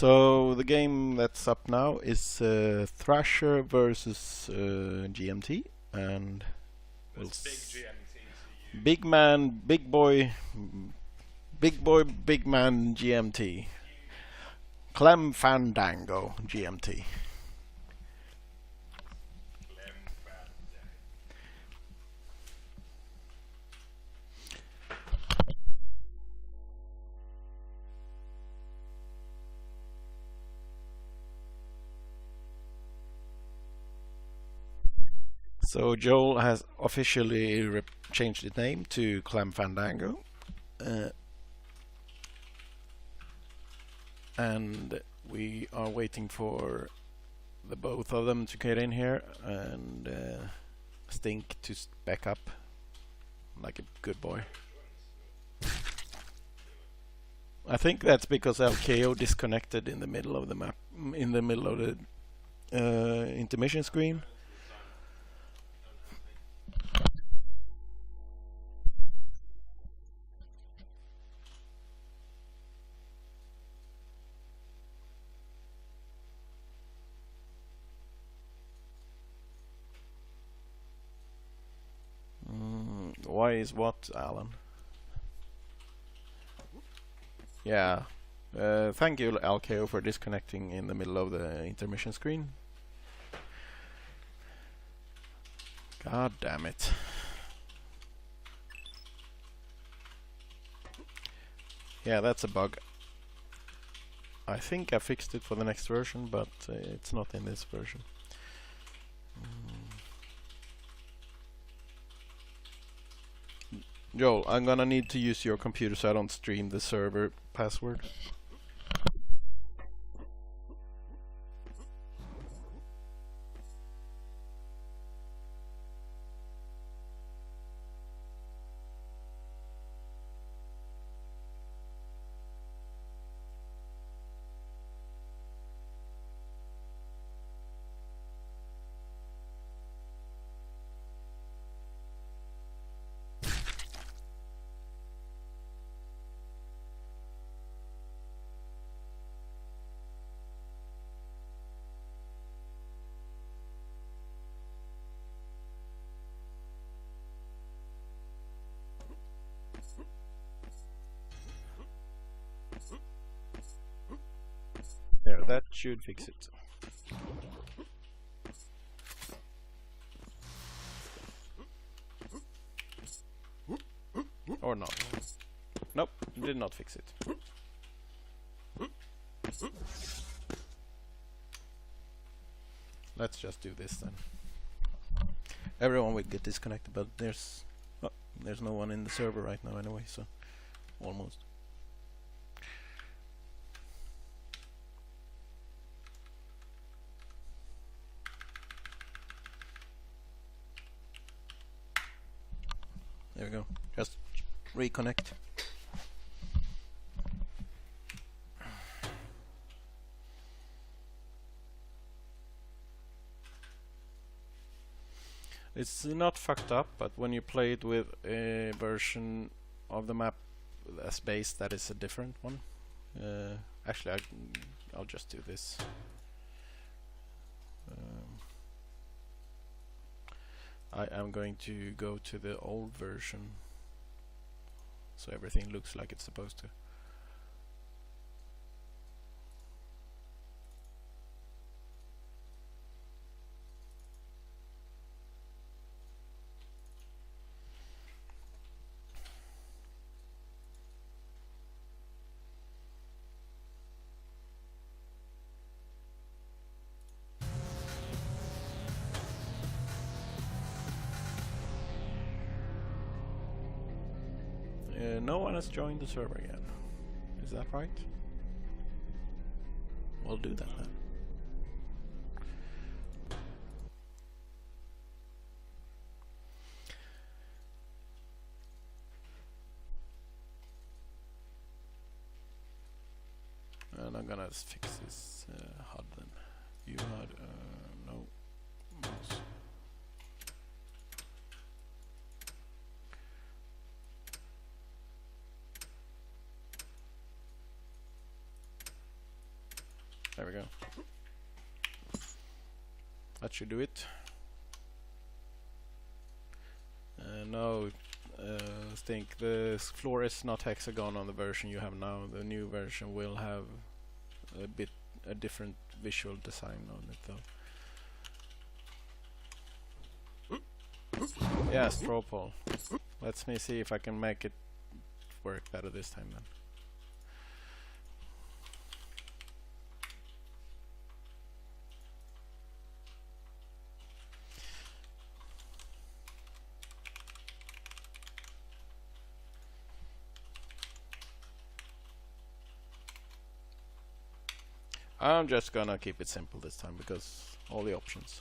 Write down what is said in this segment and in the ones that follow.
So the game that's up now is Thrasher versus GMT, and It's big GMT to you. big man, big man GMT, Clem Fandango GMT. Clem Fandango. So Joel has officially changed his name to Clem Fandango, and we are waiting for the both of them to get in here and Stink to back up like a good boy. I think that's because LKO disconnected in the middle of the map, in the middle of the intermission screen. Why is what, Alan? Yeah. Thank you, LKO, for disconnecting in the middle of the intermission screen. God damn it. Yeah, that's a bug. I think I fixed it for the next version, but it's not in this version. Joel, I'm gonna need to use your computer so I don't stream the server password. There, that should fix it. Or not. Nope, did not fix it. Let's just do this then. Everyone will get disconnected, but there's no one in the server right now anyway, so almost. There we go. Just reconnect. It's not fucked up, but when you play it with a version of the map as base that is a different one. Actually, I'll just do this. I am going to go to the old version so everything looks like it's supposed to. No one has joined the server yet. Is that right? We'll do that then. And I'm gonna fix this HUD then. View HUD, no. Mouse. There we go. That should do it. No, I think the floor is not hexagon on the version you have now. The new version will have a different visual design on it though. Yeah, straw poll. Let me see if I can make it work better this time then. I'm just gonna keep it simple this time because all the options.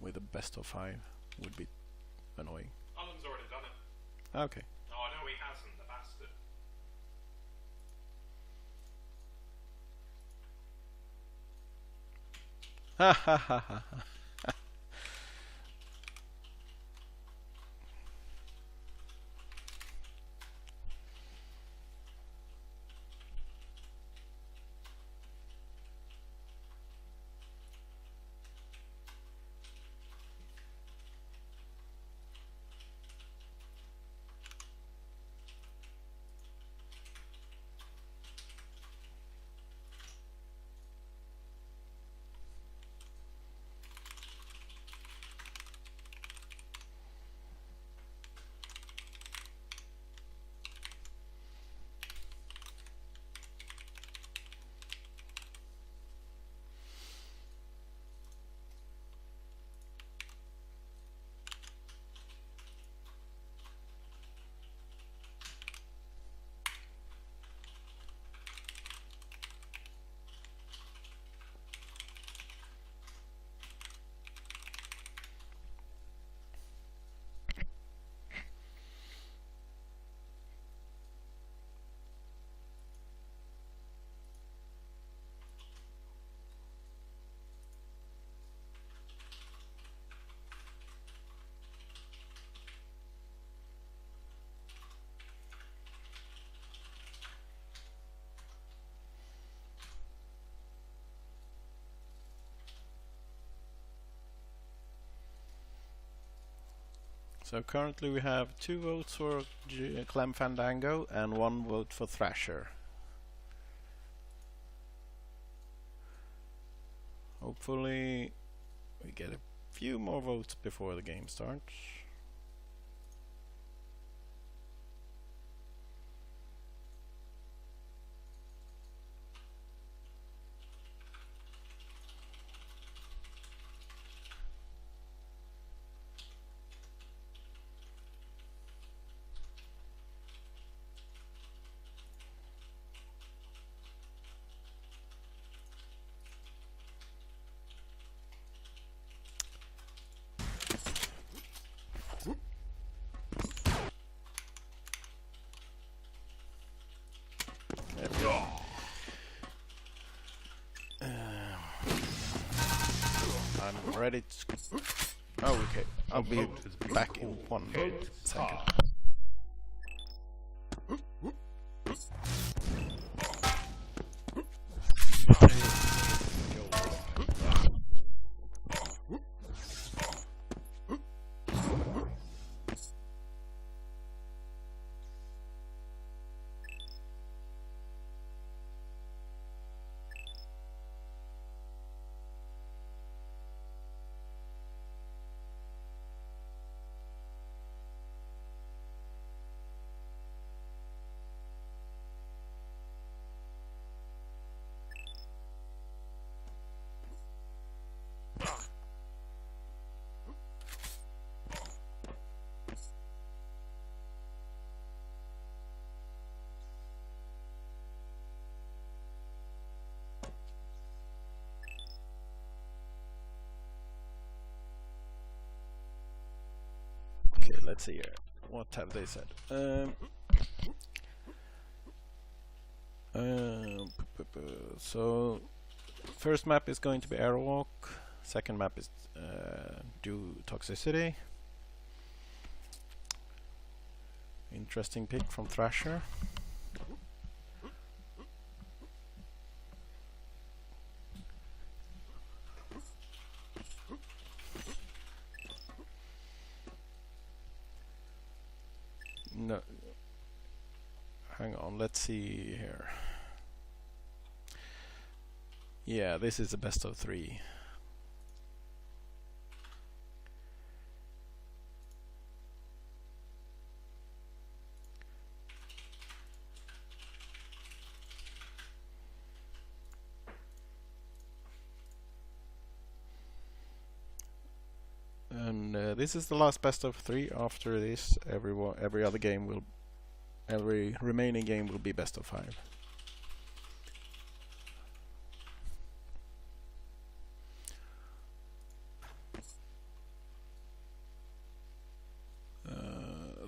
With the best of 5 would be annoying. Alan's already done it. Okay. Oh no, he hasn't, the bastard. Ha ha ha ha. So currently we have 2 votes for Clem Fandango and 1 vote for Thrasher. Hopefully we get a few more votes before the game starts. I'm ready to... Oh, okay. I'll be back in 1 second. Okay, let's see here. What have they said? So, first map is going to be Airwalk. Second map is Do Toxicity. Interesting pick from Thrasher. No, hang on, let's see here. Yeah, this is the best of 3. And this is the last best of 3. After this, every remaining game will be best of 5.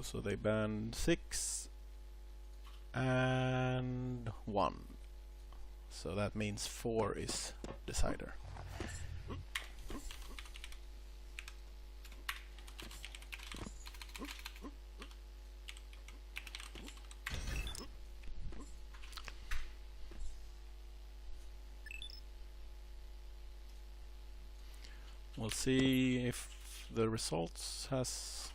So they banned 6 and 1. So that means 4 is decider. We'll see if the results has...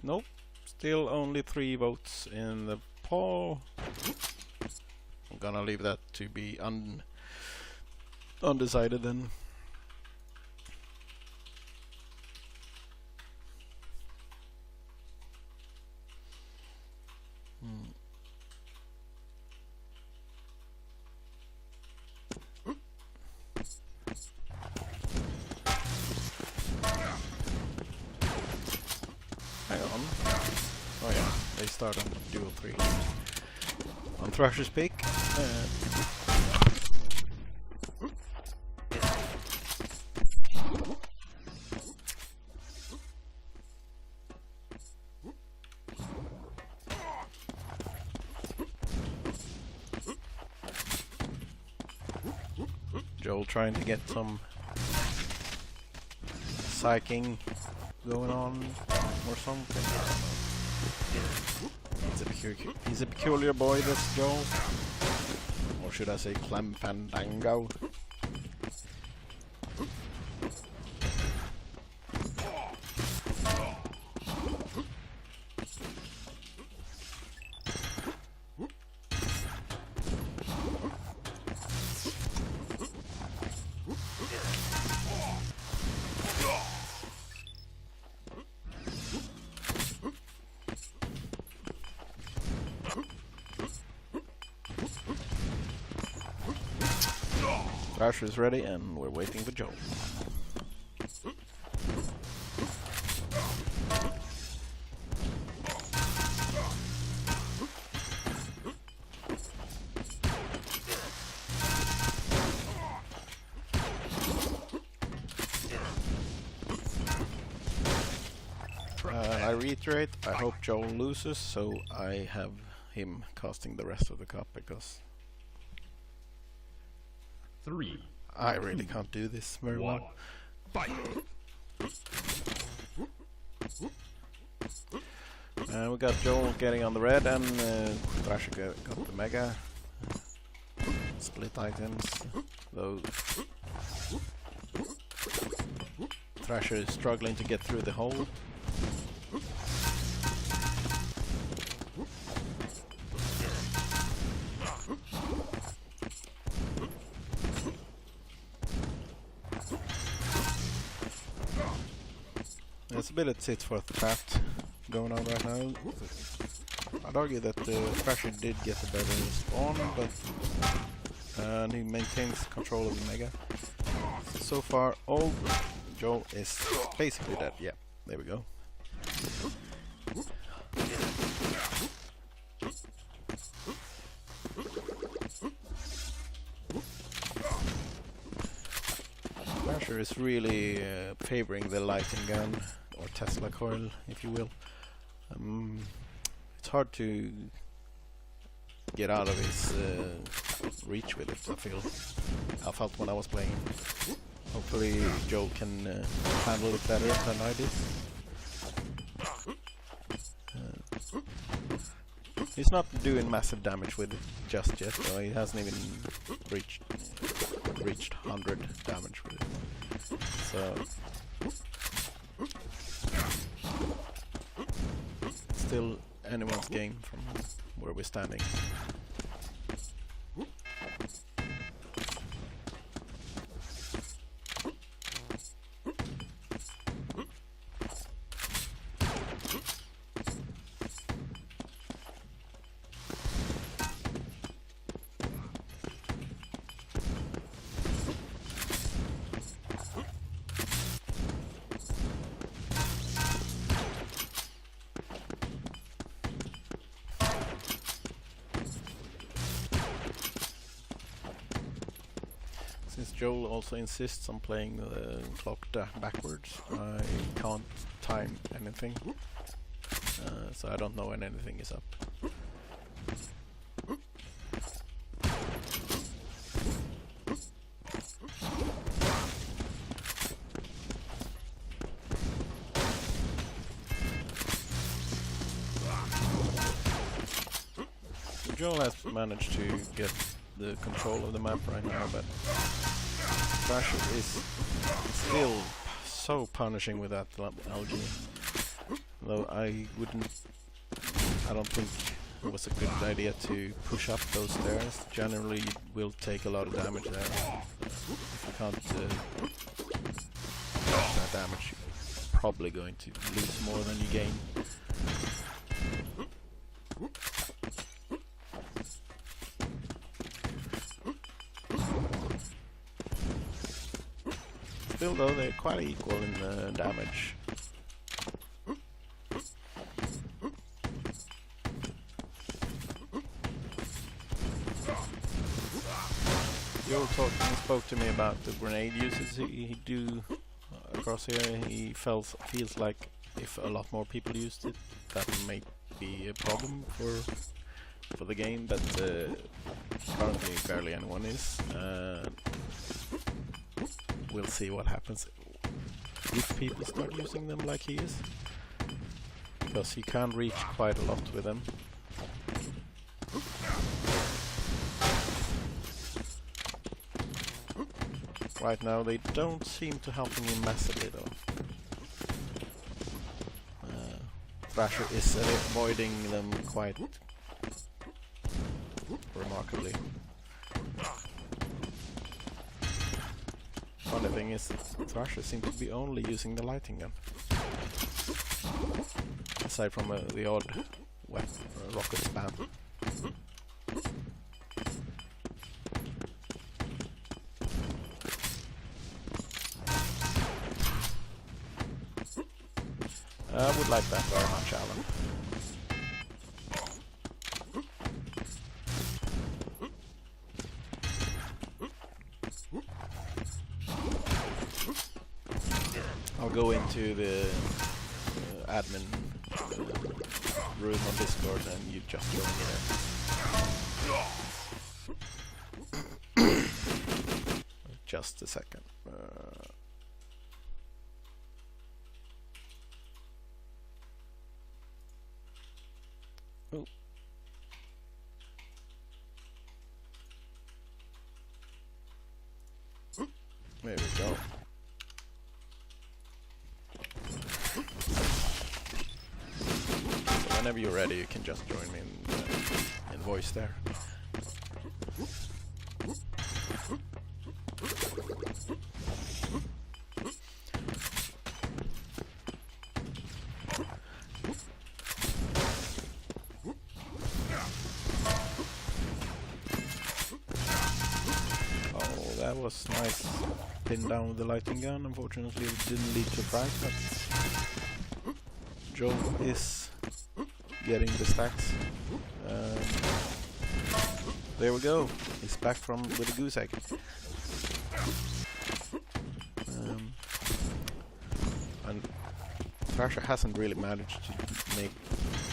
Nope, still only 3 votes in the poll. I'm gonna leave that to be undecided then. Hang on. Oh yeah, they start on dual 3. On Thrasher's pick. Joel trying to get some psyching going on or something. He's a peculiar boy, this Joel. Or should I say Clem Fandango? Thrasher is ready and we're waiting for Joel. I reiterate, I hope Joel loses, so I have him casting the rest of the cup because 3. I really can't do this very well. Fight. We got Joel getting on the red and Thrasher got the mega. Split items, though Thrasher is struggling to get through the hole. There's a bit of tit for tat going on right now. I'd argue that Thrasher did get the better spawn, but and he maintains control of the mega. So far, Joel is basically dead. Yeah, there we go. Thrasher is really favoring the lighting gun, or Tesla coil, if you will. It's hard to get out of his reach with it, I felt when I was playing. Hopefully Joel can handle it better than I did. He's not doing massive damage with it just yet, though. He hasn't even reached 100 damage with it. So still anyone's game from where we're standing. Since Joel also insists on playing the clock backwards, I can't time anything, so I don't know when anything is up. Joel has managed to get the control of the map right now, but Thrasher is still so punishing with that algae. Though I don't think it was a good idea to push up those stairs. Generally you will take a lot of damage there. If you can't dodge that damage, you're probably going to lose more than you gain. Still though, they're quite equal in damage. Joel spoke to me about the grenade uses he do across here. He feels like if a lot more people used it, that might be a problem for the game, but currently barely anyone is. We'll see what happens if people start using them like he is, because he can reach quite a lot with them. Right now they don't seem to helping him massively though. Thrasher is avoiding them quite remarkably. Funny thing is, Thrasher seems to be only using the lighting gun, aside from the odd rocket spam. I would like that very much, Alan. I'll go into the admin room on Discord and you just join me there. Just a second. Oh. There we go. So whenever you're ready, you can just join me in voice there. That was nice. Pinned down with the lighting gun. Unfortunately it didn't lead to frag, but Joe is getting the stacks. There we go. He's back with a goose egg. And Thrasher hasn't really managed to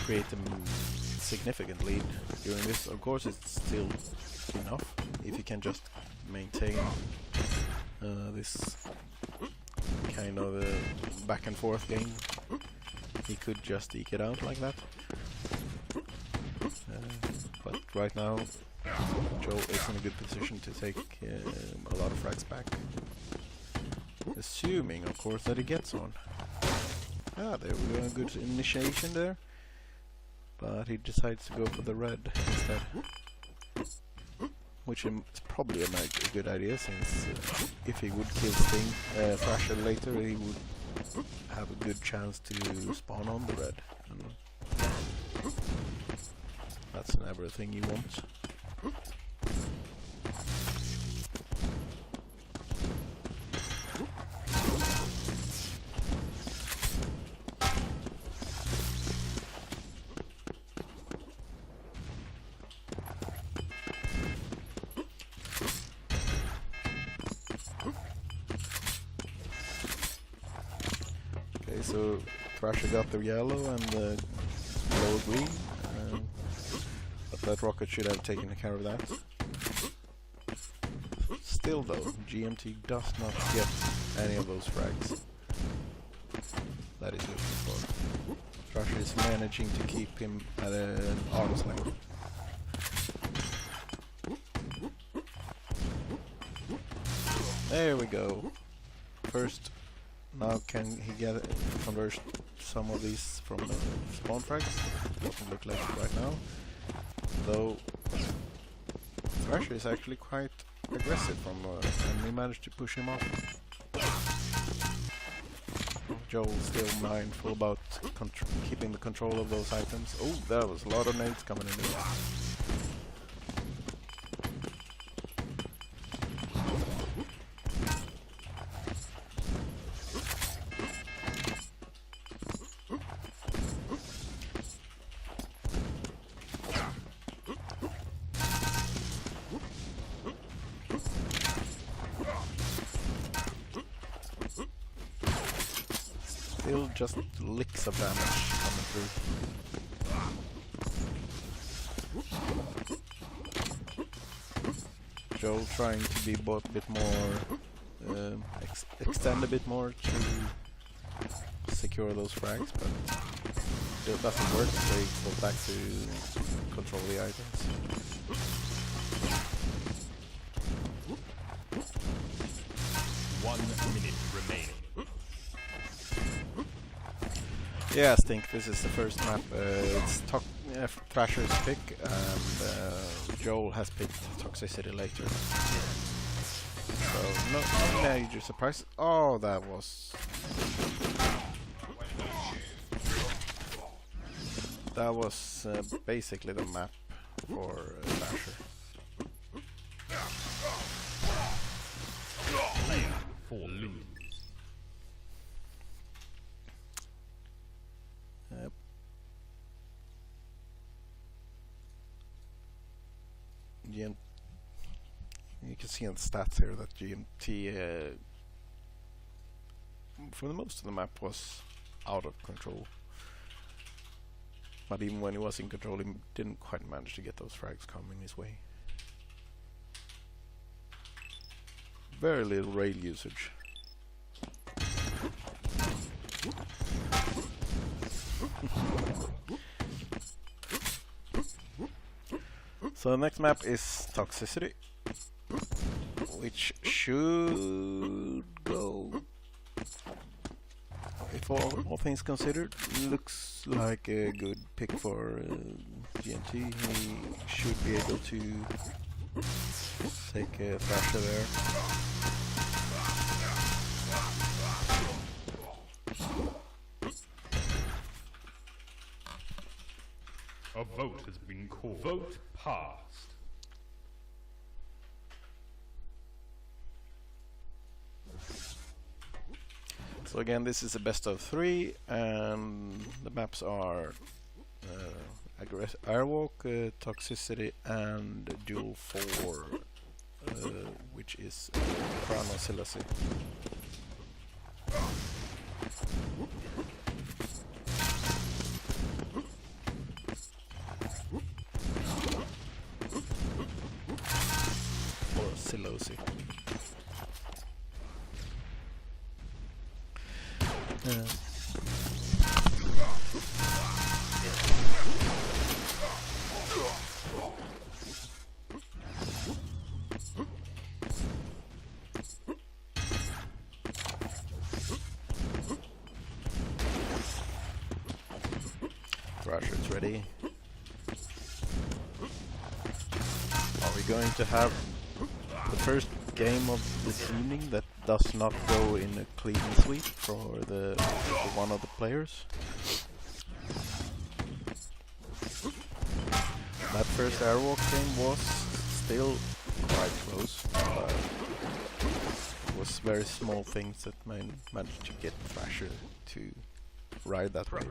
create a significant lead during this. Of course it's still enough if you can just maintain this kind of back and forth game. He could just eke it out like that. right now, Joel is in a good position to take a lot of frags back. Assuming, of course, that he gets one. Ah, there we go, a good initiation there. But he decides to go for the red instead. Which is probably a good idea, since if he would kill Thrasher later, he would have a good chance to spawn on the red. And that's never a thing you want. So Thrasher got the yellow and the low green, but that rocket should have taken care of that. Still though, GMT does not get any of those frags that he's looking for. Thrasher is managing to keep him at an arm's length. There we go. First. Now can he convert some of these from spawn frags? Doesn't look like it right now. Though Thrasher is actually quite aggressive and we managed to push him off. Joel's still mindful about keeping the control of those items. Oh, there was a lot of nades coming in there. Still just licks of damage coming through. Joel trying to be a bit more, extend a bit more to secure those frags, but it doesn't work, so he goes back to control the items. 1 minute remaining. Yeah, I think this is the first map. It's Thrasher's pick, and Joel has picked Toxicity later. So no major surprise. Oh, that was basically the map for Thrasher. Player for loot. You can see on the stats here that GMT for the most of the map was out of control. But even when he was in control, he didn't quite manage to get those frags coming his way. Very little rail usage. So the next map is Toxicity, which should go, if all things considered, looks like a good pick for GMT. He should be able to take a Thrasher there. A vote has been called. Vote passed. So again, this is a best of 3, and the maps are Airwalk, Toxicity, and Duel 4, which is Chronosilacy. Or Silosi. Thrasher is ready. Are we going to have the first game of this evening that does not go in a clean sweep for one of the players? That first Airwalk game was still quite close, but it was very small things that managed to get Thrasher to ride that wave.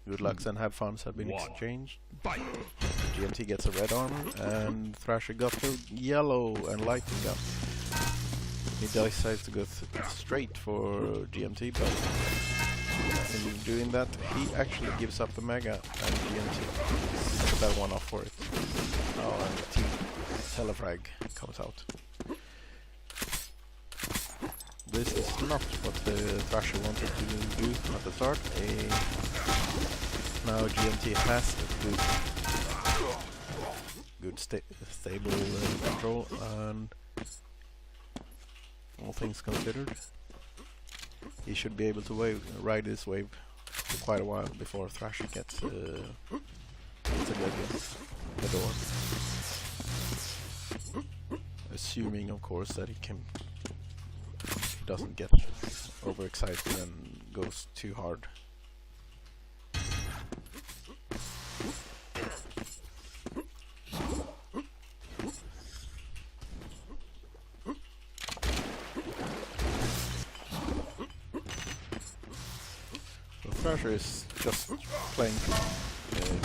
Good lucks and have funs have been exchanged. GMT gets a red armor and Thrasher got the yellow and lighting gun. He decides to go straight for GMT, but in doing that he actually gives up the mega and GMT took that one off for it. Oh, and the telefrag comes out. This is not what the Thrasher wanted to do at the start. Now GMT has a good stable control, and all things considered, he should be able to ride this wave for quite a while before Thrasher gets a the door. Assuming, of course, that he doesn't get overexcited and goes too hard. The Thrasher is just playing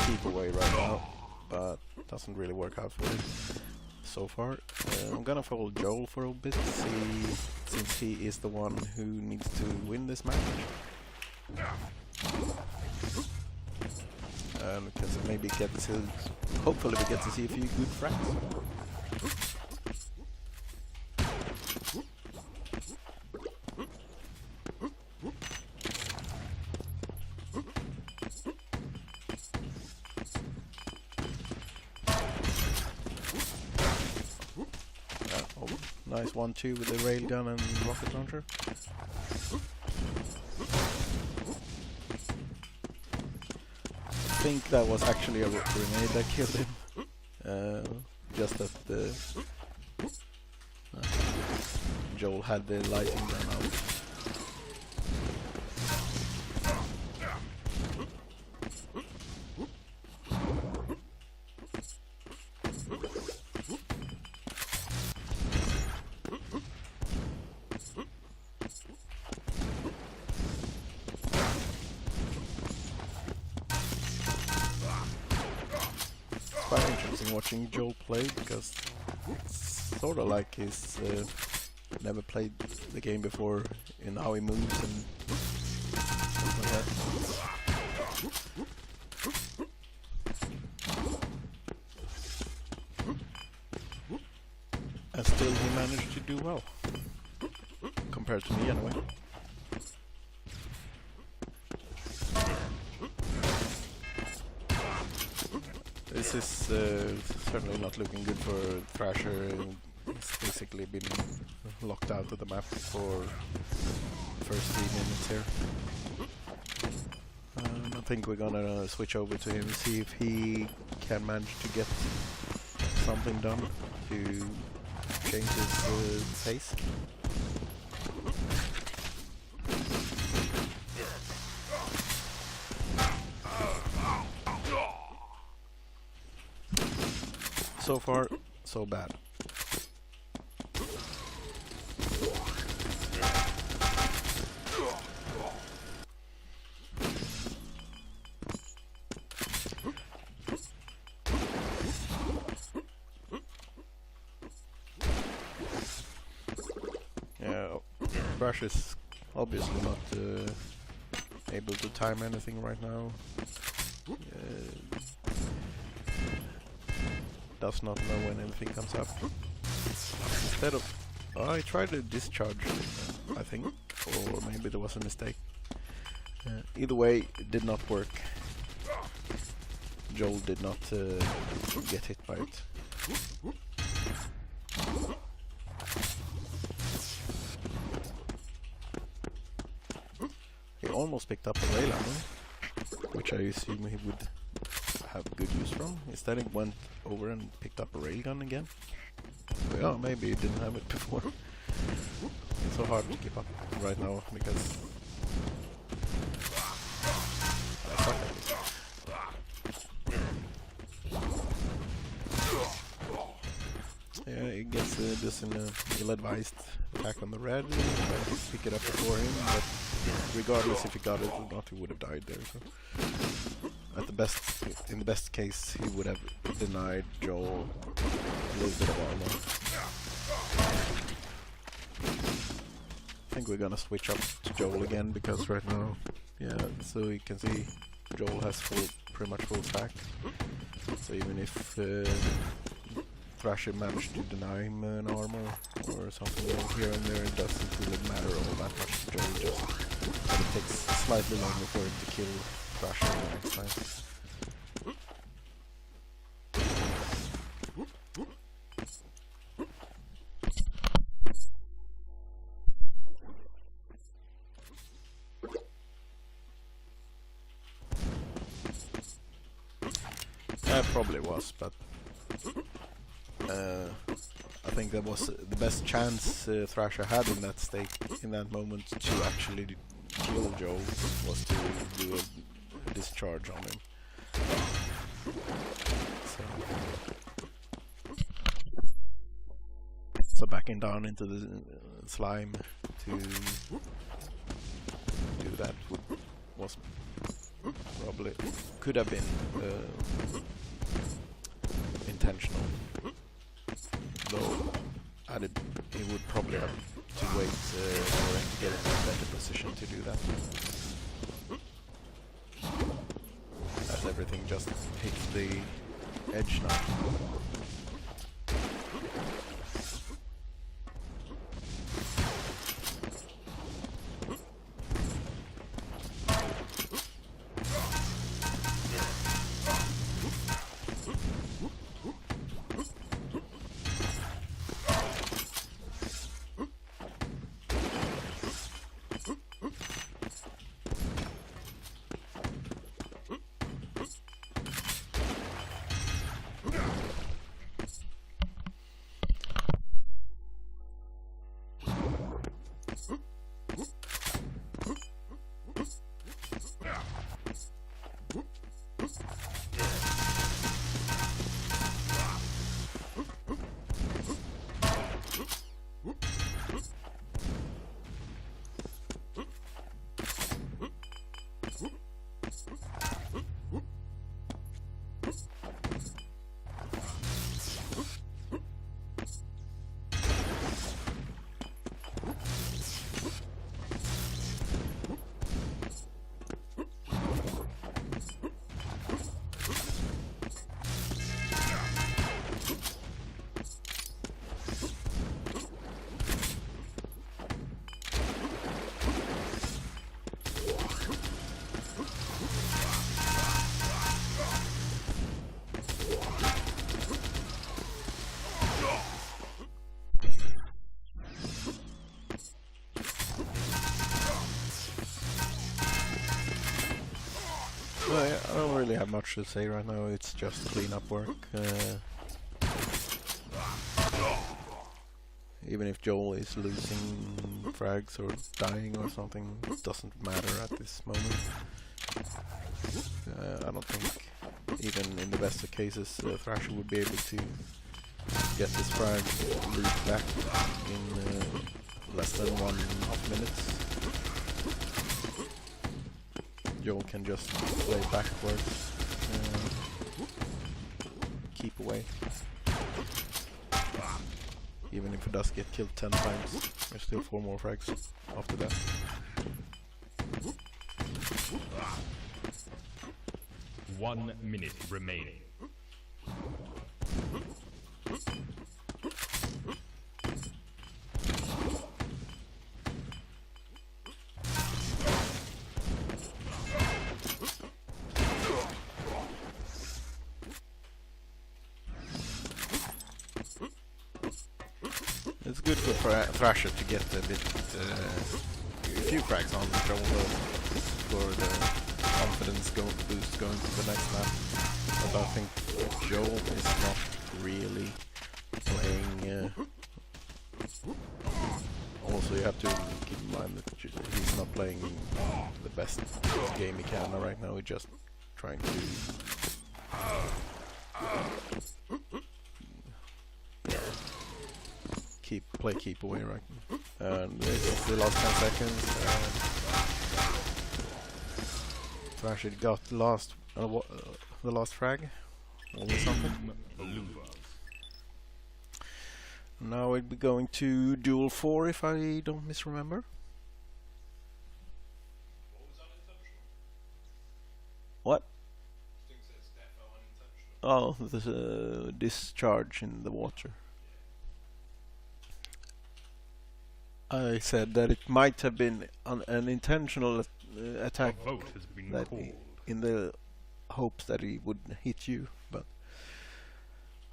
keep away right now, but doesn't really work out for him so far. I'm gonna follow Joel for a bit, since he is the one who needs to win this match. Because maybe hopefully we get to see a few good frags. Nice 1-2 with the railgun and rocket launcher. I think that was actually a grenade that killed him. Just that Joel had the lighting gun out. Quite interesting watching Joel play, because it's sort of like he's never played the game before in how he moves and stuff like that. And still he managed to do well, compared to me anyway. This is certainly not looking good for Thrasher. He's basically been locked out of the map for the first 3 minutes here. I think we're gonna switch over to him, see if he can manage to get something done to change his pace. So far, so bad. Yeah, Brush is obviously not able to time anything right now. Does not know when anything comes up. Instead of... I tried to discharge, I think, or maybe there was a mistake. Either way, it did not work. Joel did not get hit by it. almost picked up a rail ammo, which I assume he would have good use from. Instead he went over and picked up a railgun again. So yeah, maybe he didn't have it before. It's so hard to keep up right now because I suck at it. Yeah, he gets this in a ill-advised attack on the red. Trying to pick it up before him, but regardless if he got it or not, he would have died there. So. At the best, in the best case, he would have denied Joel a little bit of armor. I think we're gonna switch up to Joel again because right now, yeah, so you can see Joel has pretty much full stack. So even if Thrasher managed to deny him an armor or something here and there, it doesn't really matter all that much to Joel, just that it takes slightly longer for him to kill Thrasher the next time. Probably was, but I think that was the best chance Thrasher had in that moment to actually kill Joe, was to do a discharge on him. So backing down into the slime to do that was probably could have been intentional, though he would probably have to wait for him to get in a better position to do that, as everything just hits the edge now. I don't really have much to say right now, it's just cleanup work. Even if Joel is losing frags or dying or something, it doesn't matter at this moment. I don't think, even in the best of cases, Thrasher would be able to get this frag loot back in less than 1.5 minutes. Joel can just play backwards and keep away. Even if he does get killed 10 times, there's still 4 more frags after that. One minute remaining. It's good for Thrasher to get a few frags on Joel though. for the confidence boost going to the next map. But I think Joel is not really playing. Also, you have to keep in mind that he's not playing the best game he can right now. He's just trying to keep away right now. And it's the last 10 seconds. Thrasher got the last frag. Or something. Now we'll be going to duel 4 if I don't misremember. What? Oh, there's a discharge in the water. I said that it might have been an intentional attack, A vote has been that called. in the hopes that he would hit you, but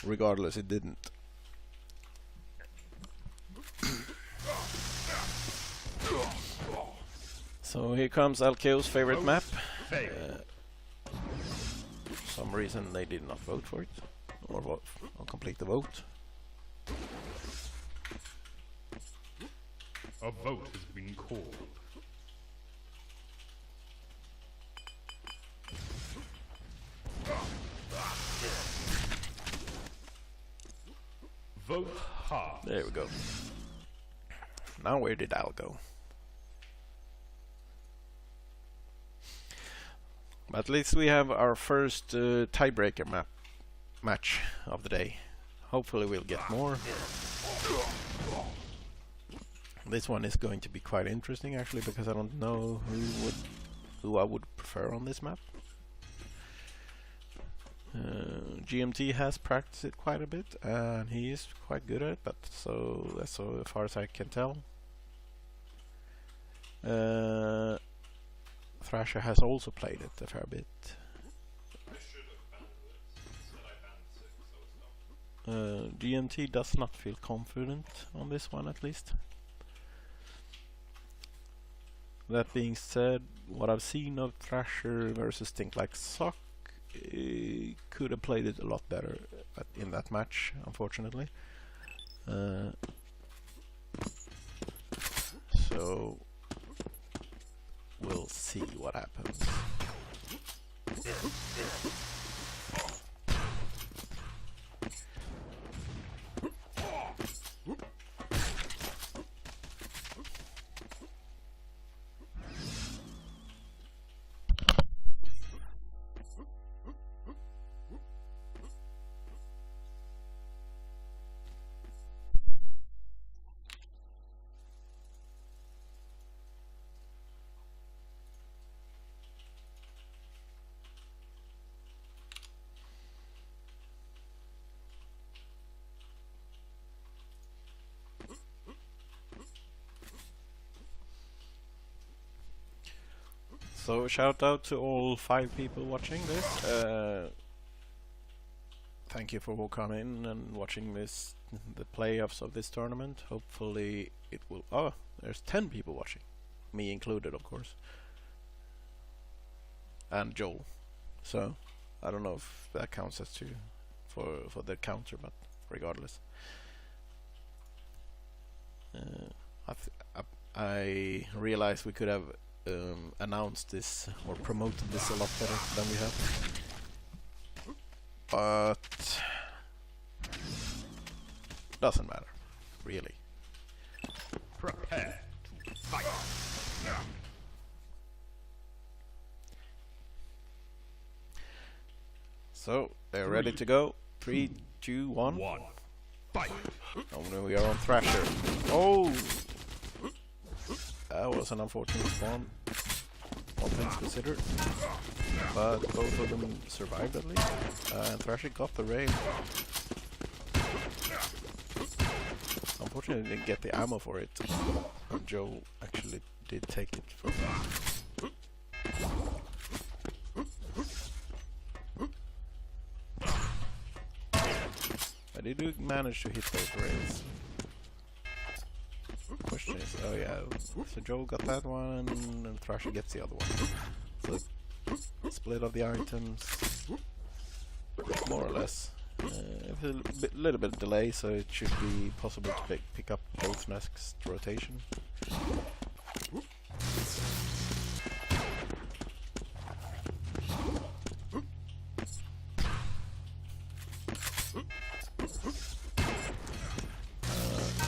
regardless, it didn't. So here comes Alkeo's favorite map. For some reason they did not vote for it, or complete the vote. A vote has been called. Vote hard. There we go. Now where did Al go? But at least we have our first tiebreaker match of the day. Hopefully we'll get more. This one is going to be quite interesting actually, because I don't know who I would prefer on this map. GMT has practiced it quite a bit and he is quite good at it, but so as far as I can tell. Thrasher has also played it a fair bit. GMT does not feel confident on this one, at least. That being said, what I've seen of Thrasher versus Think Like Sock, could have played it a lot better in that match, unfortunately. So we'll see what happens. So shout out to all 5 people watching this. Thank you for coming and watching this, the playoffs of this tournament. Hopefully it will. Oh, there's 10 people watching, me included, of course, and Joel. So I don't know if that counts as 2 for the counter, but regardless, I realized we could have announced this or promoted this a lot better than we have, but doesn't matter really. Prepare to fight. So they're ready to go. 3, 2, 1. Fight. Oh no, we are on Thrasher. Oh, that was an unfortunate spawn, all things considered. But both of them survived at least. And Thrasher got the raid. Unfortunately, didn't get the ammo for it. And Joe actually did take it from him. But he did manage to hit those rails. Question is, oh yeah, so Joel got that one, and Thrasher gets the other one. So split of the items, more or less. With a little bit of delay, so it should be possible to pick up both next rotation.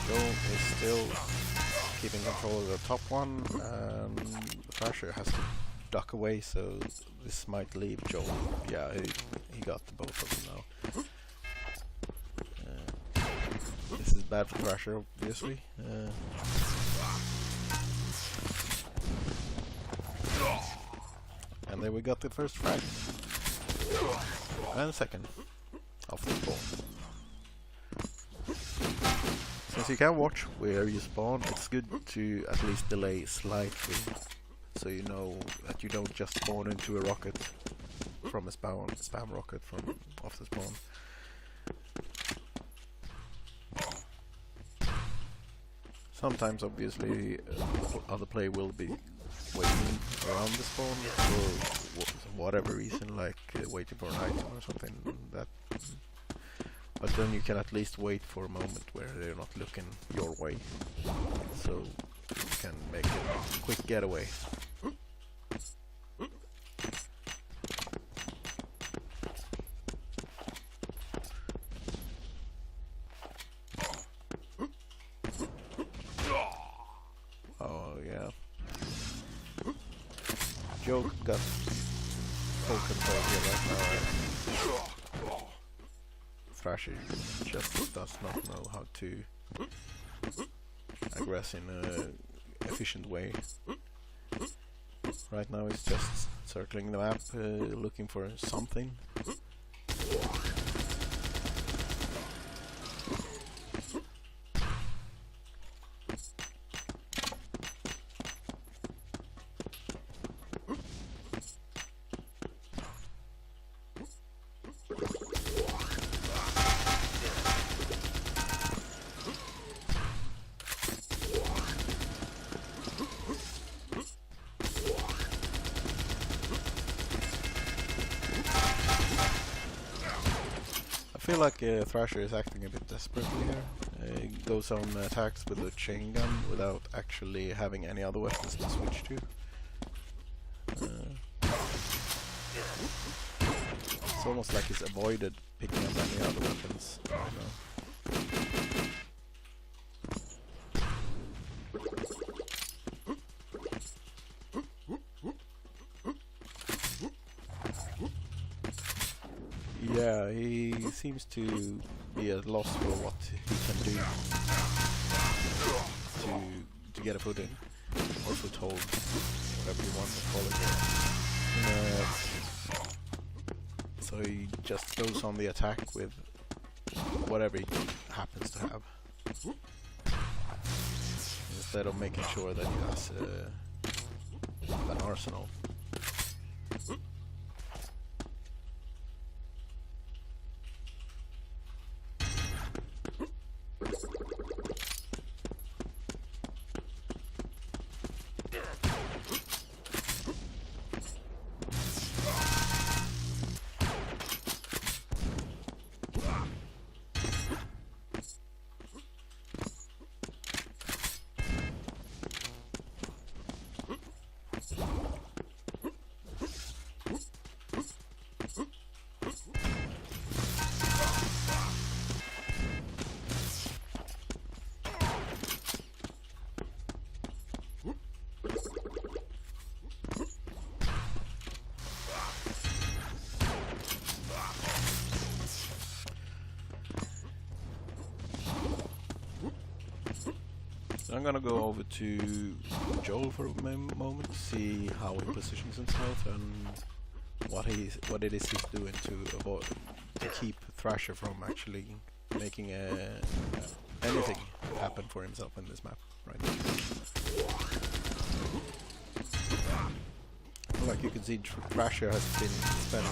Joel is still keeping control of the top one, and Thrasher has to duck away, so this might leave Joel. Yeah, he got the both of them now. This is bad for Thrasher, obviously. And there we got the first frag. And second. Off the spawn. Since you can watch where you spawn, it's good to at least delay slightly, so you know that you don't just spawn into a rocket from a spam rocket from off the spawn. Sometimes, obviously, other player will be waiting around the spawn for whatever reason, like waiting for an item or something. But then you can at least wait for a moment where they're not looking your way, so you can make a quick getaway. Oh yeah. Joe got full control here right now. Thrasher just does not know how to aggress in an efficient way. Right now he's just circling the map, looking for something. I feel like Thrasher is acting a bit desperately here. He goes on attacks with a chain gun without actually having any other weapons to switch to. It's almost like he's avoided picking up any other weapons right now. Yeah, he seems to be at loss for what he can do to get a foot in, or foothold, whatever you want to call it. So he just goes on the attack with whatever he happens to have, instead of making sure that he has an arsenal. So I'm gonna go over to Joel for a moment to see how he positions himself and what it is he's doing to keep Thrasher from actually making anything happen for himself in this map right now. Like you can see, Thrasher has been spending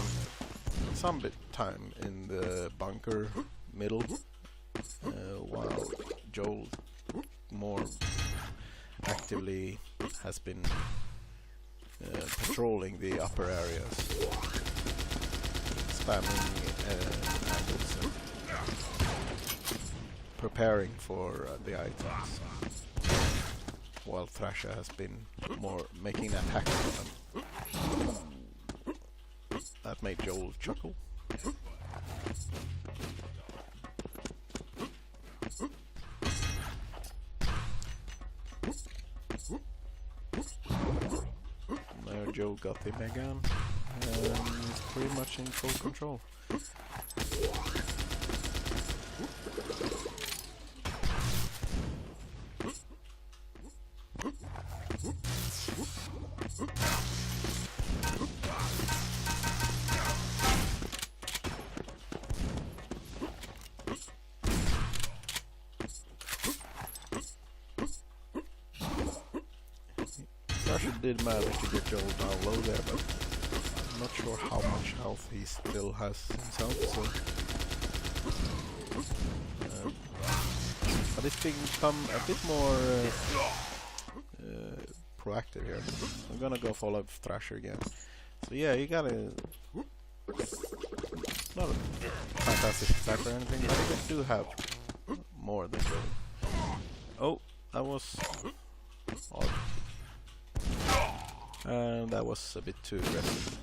some bit time in the bunker middle, while Joel more actively has been patrolling the upper areas, spamming angles and preparing for the items, while Thrasher has been more making attacks on them. That made Joel chuckle. There Joe got the Megan and he's pretty much in full control. Thrasher did manage to get Joel down low there, but I'm not sure how much health he still has himself, so but it's become a bit more proactive here. I'm gonna go follow Thrasher again. So yeah, you gotta... not a fantastic attack or anything, but you do have more than Joel. Oh, that was odd. And that was a bit too aggressive.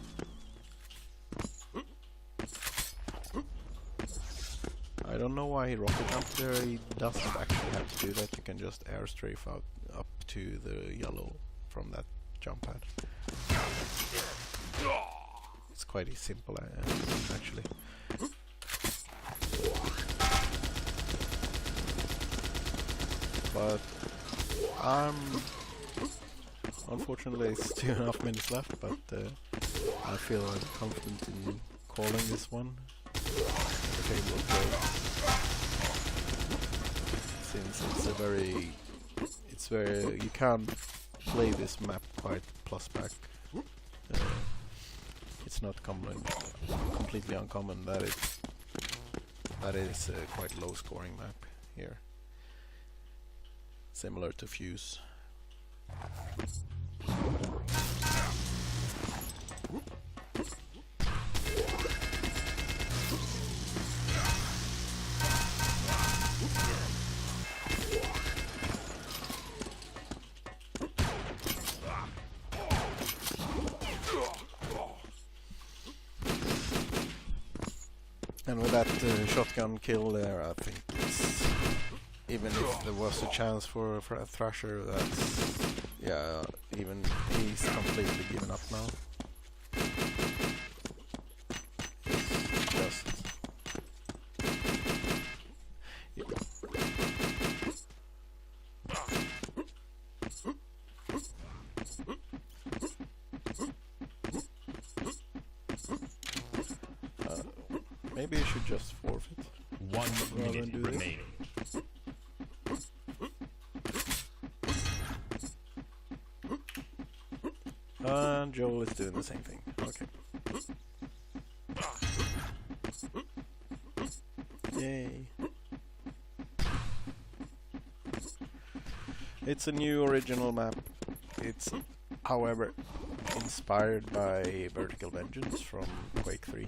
I don't know why he rocket jumped there. He doesn't actually have to do that. You can just air strafe out up to the yellow from that jump pad. It's quite simple actually. But unfortunately it's 2.5 minutes left, but I feel I'm confident in calling this one. Since it's very you can play this map quite plus back. It's not completely uncommon that is a quite low scoring map here, similar to Fuse. And with that shotgun kill there, I think it's, even if there was a chance for a Thrasher, that's, yeah, even he's completely given up now. It's just... maybe I should just forfeit. 1 minute remaining. And Joel is doing the same thing. Okay. Yay. It's a new original map. It's, however, inspired by Vertical Vengeance from Quake 3.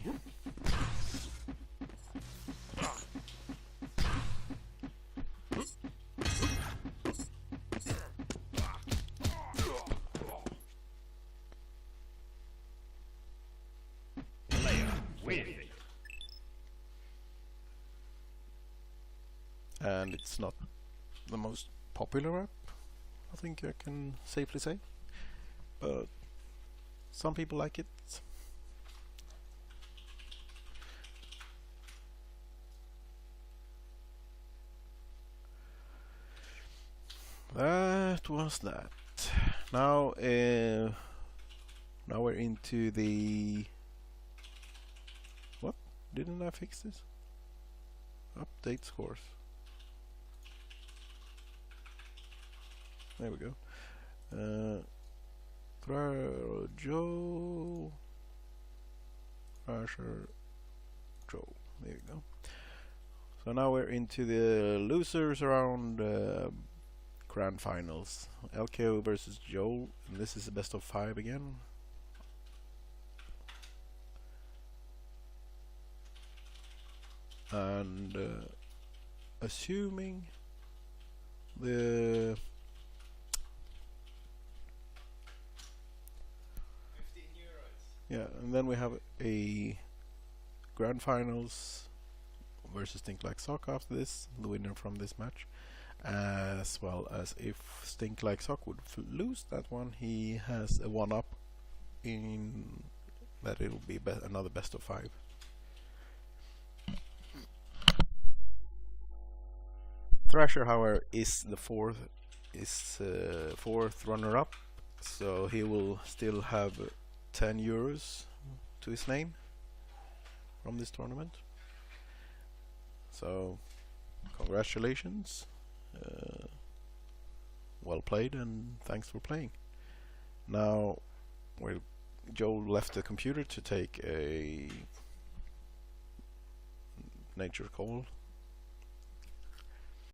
And it's not the most popular map, I think I can safely say, but some people like it. That was that. Now we're into the... what? Didn't I fix this? Update scores. There we go. Joe, Thrasher, Joe. There you go. So now we're into the losers round grand finals. LKO versus Joel, and this is a best of 5 again. And assuming the 15 euros. yeah, and then we have a grand finals versus Stink Like Sock after this, the winner from this match, as well as if Stink Like Sock would lose that one, he has a 1-up in that it'll be another best of 5. Thrasher, however, is the fourth runner-up, so he will still have 10 euros to his name from this tournament. So, congratulations, well played, and thanks for playing. Now, Joel left the computer to take a nature call